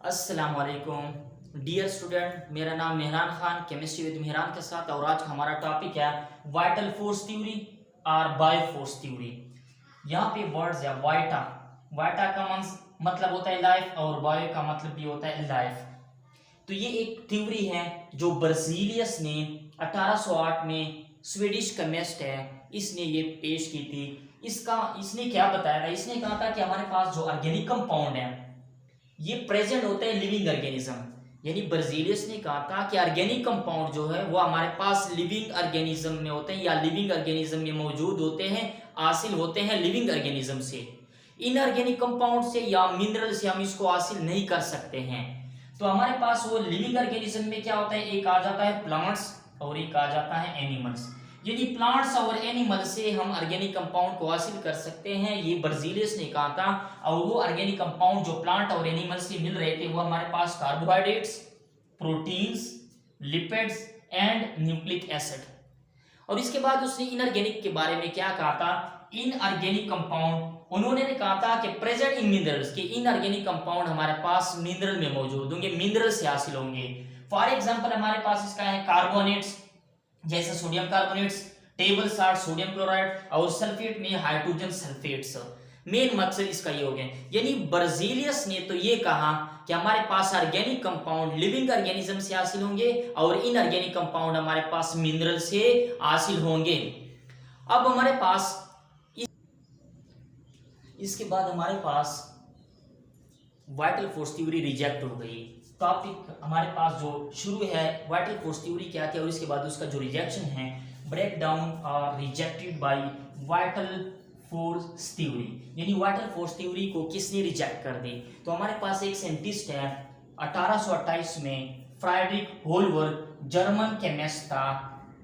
अस्सलाम वालेकुम dear student, मेरा नाम मेहरान खान केमिस्ट्री विद मेहरान के साथ। और आज का हमारा टॉपिक है वाइटल फोर्स थ्योरी और बायो फोर्स थ्योरी। यहाँ पे वर्ड्स है वाइटा। वाइटा का मतलब होता है लाइफ और बायो का मतलब भी होता है लाइफ। तो ये एक थ्योरी है जो बर्जीलियस ने 1808 में स्वीडिश केमिस्ट है, इसने ये पेश की थी। इसने क्या बताया था? इसने कहा था कि हमारे पास जो ऑर्गेनिक कंपाउंड है ये प्रेजेंट होते हैं लिविंग ऑर्गेनिज्म। यानी बर्जीलियस ने कहा था कि ऑर्गेनिक कंपाउंड जो है वो हमारे पास लिविंग ऑर्गेनिज्म में होते हैं या लिविंग ऑर्गेनिज्म में मौजूद होते हैं, हासिल होते हैं लिविंग ऑर्गेनिज्म से। इनऑर्गेनिक कंपाउंड से या मिनरल से हम इसको हासिल नहीं कर सकते हैं। तो हमारे पास वो लिविंग ऑर्गेनिज्म में क्या होता है, एक आ जाता है प्लांट्स और एक आ जाता है एनिमल्स। यदि प्लांट्स और एनिमल से हम ऑर्गेनिक कंपाउंड को हासिल कर सकते हैं, ये बर्जीलियस ने कहा था। और वो ऑर्गेनिक कंपाउंड जो प्लांट और एनिमल से मिल रहे थे वो हमारे पास carbohydrates, proteins, lipids and nucleic acid. और इसके बाद उसने इनऑर्गेनिक के बारे में क्या कहा था? इनऑर्गेनिक कंपाउंड उन्होंने कहा था कि प्रेजेंट इन मिनरल्स, के इनऑर्गेनिक कंपाउंड हमारे पास मिनरल में मौजूद होंगे, मिनरल से हासिल होंगे। फॉर एग्जांपल हमारे पास इसका है कार्बोनेट्स, जैसे sodium carbonates, table salt sodium chloride और सल्फेट में हाइड्रोजन सल्फेट्स। मेन मकसद इसका ये हो गया। यानी बर्जीलियस ने तो ये कहा कि हमारे पास ऑर्गेनिक कंपाउंड लिविंग ऑर्गेनिज्म से हासिल होंगे और इनऑर्गेनिक कंपाउंड हमारे पास मिनरल से हासिल होंगे। अब हमारे पास इसके बाद हमारे पास वाइटल फोर्स थ्योरी रिजेक्ट हो गई। टॉपिक हमारे पास जो शुरू है वाइटल फोर्स थ्योरी क्या क्या और इसके बाद उसका जो रिजेक्शन है, ब्रेक डाउन और rejected by vital force theory. यानी वाइटल फोर्स थ्योरी को किसने रिजेक्ट कर दी? तो हमारे पास एक साइंटिस्ट है 1828 में फ्राइड्रिक होलबर्ग, जर्मन केमिस्ट था।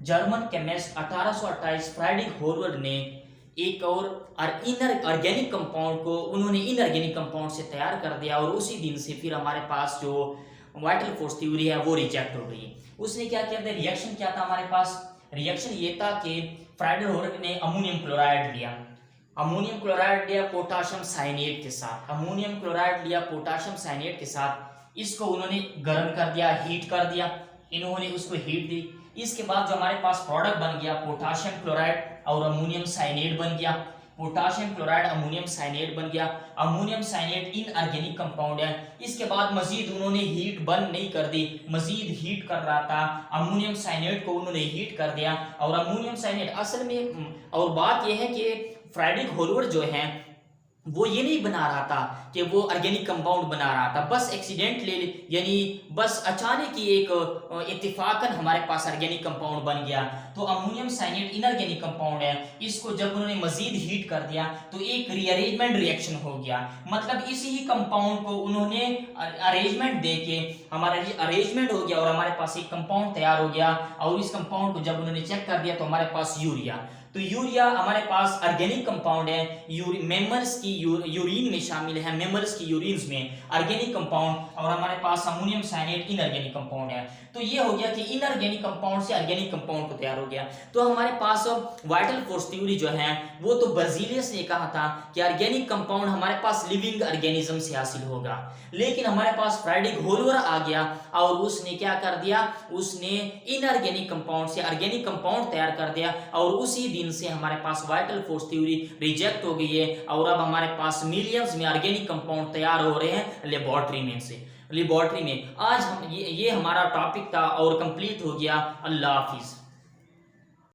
जर्मन केमिस्ट 1828 फ्राइड्रिक होलबर्ग ने एक और ऑर्गेनिक कंपाउंड को उन्होंने इनऑर्गेनिक कंपाउंड से तैयार कर दिया और उसी दिन से फिर हमारे पास जो वाइटल फोर्स थ्योरी है वो रिजेक्ट हो गई। उसने क्या किया था? रिएक्शन क्या था हमारे पास? रिएक्शन ये था कि फ्राइड्रिक होलबर्ग ने अमोनियम क्लोराइड लिया, अमोनियम क्लोराइड लिया पोटाशियम साइनेट के साथ, अमोनियम क्लोराइड लिया पोटाशियम साइनेट के साथ, इसको उन्होंने गर्म कर दिया, हीट कर दिया, इन्होंने उसको हीट दी। इसके बाद जो हमारे पास प्रोडक्ट बन गया पोटाशियम क्लोराइड और अमोनियम साइनेट बन गया। पोटाशियम क्लोराइड अमोनियम साइनेट बन गया। अमोनियम साइनेट इनऑर्गेनिक कंपाउंड है। इसके बाद मजीद उन्होंने हीट बंद नहीं कर दी, मजीद हीट कर रहा था, अमोनियम साइनेट को उन्होंने हीट कर दिया। और अमोनियम साइनेट असल में, और बात यह है कि फ्राइड्रिक होलबर्ग जो है वो ये नहीं बना रहा था कि वो ऑर्गेनिक कंपाउंड बना रहा था, बस एक्सीडेंटली, यानी बस अचानक ही एक इत्तेफाकन हमारे पास ऑर्गेनिक कंपाउंड बन गया। तो अमोनियम साइनेट इनऑर्गेनिक कंपाउंड है, इसको जब उन्होंने मजीद हीट कर दिया तो एक रीअरेंजमेंट रिएक्शन हो गया। मतलब इसी ही कंपाउंड को उन्होंने अरेंजमेंट दे के हमारा अरेंजमेंट हो गया और हमारे पास एक कंपाउंड तैयार हो गया। और इस कंपाउंड को जब उन्होंने चेक कर दिया तो हमारे पास यूरिया। तो यूरिया हमारे पास ऑर्गेनिक कंपाउंड है, मेमल्स की यूरिन में शामिल है, मेमल्स की यूरिन्स में ऑर्गेनिक कंपाउंड। और हमारे पास अमोनियम साइनेट इनऑर्गेनिक कंपाउंड है। तो ये हो गया कि इनऑर्गेनिक कंपाउंड से ऑर्गेनिक कंपाउंड को तैयार हो गया। तो हमारे पास वाइटल फोर्स थ्योरी जो है वो तो बर्जीलियस ने कहा था कि ऑर्गेनिक कंपाउंड हमारे पास लिविंग ऑर्गेनिज्म से हासिल होगा, लेकिन हमारे पास फ्राइड्रिक होलबर्ग आ गया और उसने क्या कर दिया? उसने इनऑर्गेनिक कंपाउंड से ऑर्गेनिक कंपाउंड तैयार कर दिया और उसी दिन से हमारे पास वाइटल फोर्स थ्योरी रिजेक्ट हो गई है। और अब हमारे पास मिलियंस में ऑर्गेनिक कंपाउंड तैयार हो रहे हैं लेबोरेटरी में। आज हम ये हमारा टॉपिक था और कंप्लीट हो गया। अल्लाह हाफिज।